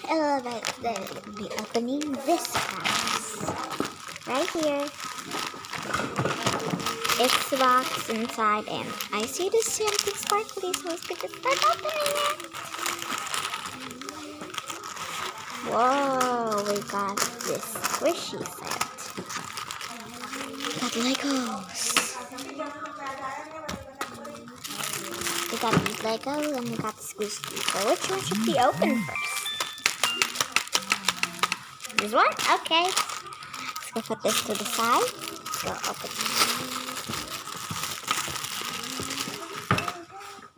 Let's be opening this box. Right here. It's the box inside, and I see the something sparkly, so let's get start opening it. Whoa, we got this squishy set. We got Legos. We got these Legos and we got the squishy. So which one should we open first? This one? Okay. Let's go put this to the side. Let's go open it.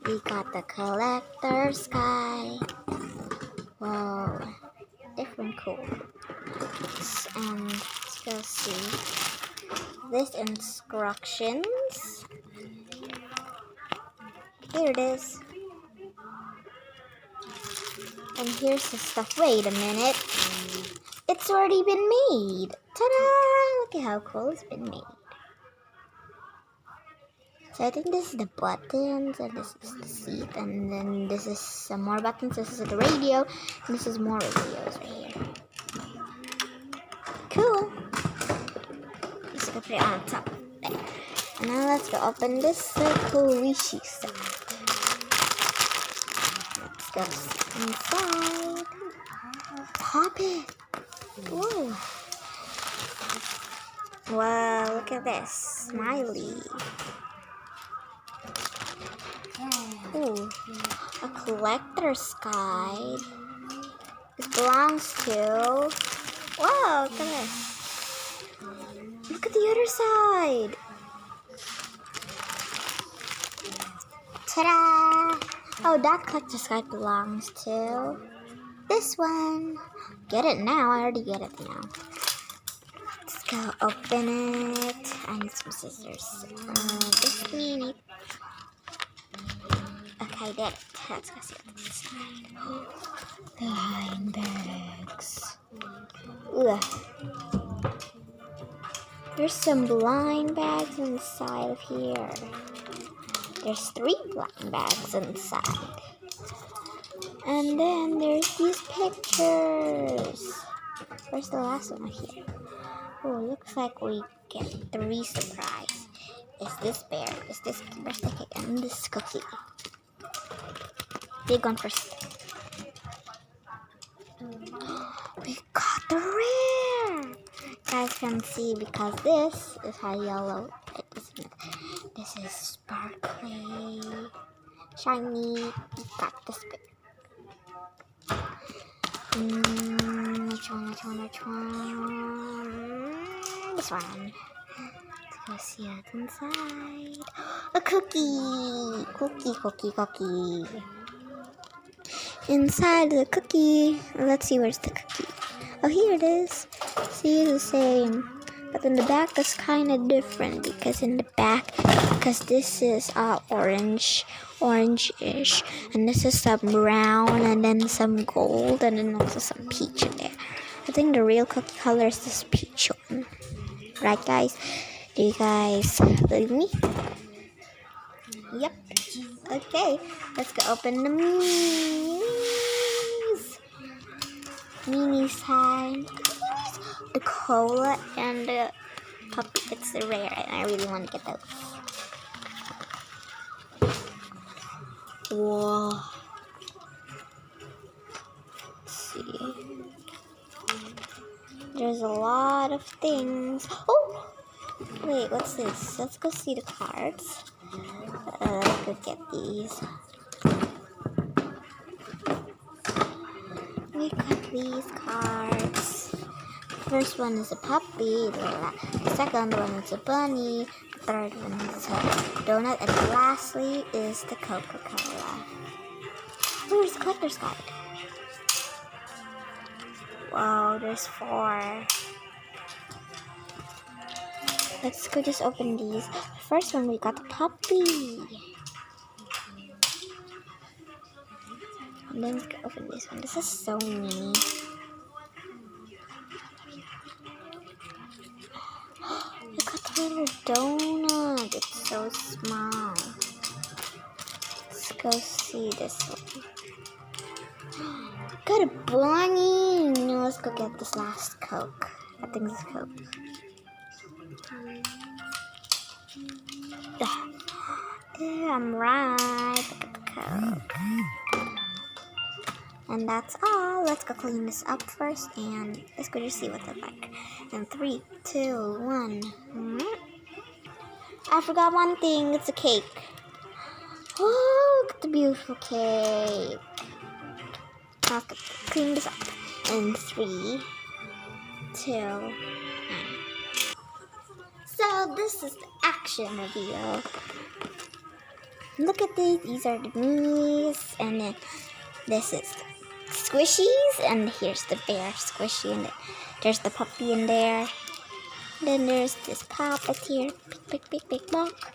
We got the collector's guide. Whoa. Different cool. And let's go see. This instructions. Here it is. And here's the stuff. Wait a minute. It's already been made. Ta-da! Look at how cool it's been made. So I think this is the buttons, and this is the seat, and then this is some more buttons. This is the radio, and this is more radios right here. Cool. Let's go put it on top there. And now let's go open this Koishi set. Let's go inside. Pop it. Whoa. Wow, look at this. Smiley. Ooh, a collector's guide. It belongs to... Whoa, look at this. Look at the other side. Ta-da! Oh, that collector's guide belongs to this one. Get it now. I already get it now. Let's go open it. I need some scissors. This need. Okay, I did it. Let's go see what's inside. Blind bags. Ugh. There's some blind bags inside of here. There's 3 blind bags inside. And then there's these pictures. Where's the last one here? Oh, looks like we get 3 surprises. Is this bear? Is this birthday cake? And this cookie? Big one first. We got the rare! You guys can see because this is how yellow it is. This is sparkly, shiny. We got this big. Which one? This one. Let's go see what's inside. A cookie! Cookie. Inside the cookie, let's see where's the cookie. Oh, here it is. See, it's the same. But in the back, it's kind of different because this is orange-ish, and this is some brown, and then some gold, and then also some peach in there. I think the real cookie color is this peach one. Right, guys? Do you guys believe me? Yep. Okay, let's go open the mini side. The cola and the puppy. It's rare, and I really want to get those. Whoa. Let's see. There's a lot of things. Oh! Wait, what's this? Let's go see the cards. Let's go get these. We got these cards. First one is a puppy. The second one is a bunny. The third one is a donut. And lastly is the Coca-Cola. Where's the collector's guide? Wow, there's 4. Let's go just open these. The first one, we got the puppy. And then let's go open this one. This is so mini. Look at the little donut. It's so small. Let's go see this one. Got a bunny. Now let's go get this last Coke. I think this is Coke. Yeah, I'm right. Look at the Coke. And that's all. Let's go clean this up first, and let's go just see what they're like. And 3, 2, 1. I forgot one thing. It's a cake. Oh, look at the beautiful cake. Now let's go clean this up. And 3, 2, 1. So this is the action reveal. Look at these. These are the minis, and then this is the squishies, and here's the bear squishy, and there's the puppy in there. Then there's this puppet here, big block.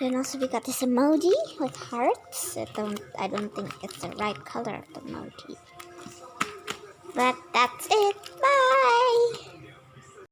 Then also we got this emoji with hearts. I don't think it's the right color of the emoji. But that's it. Bye.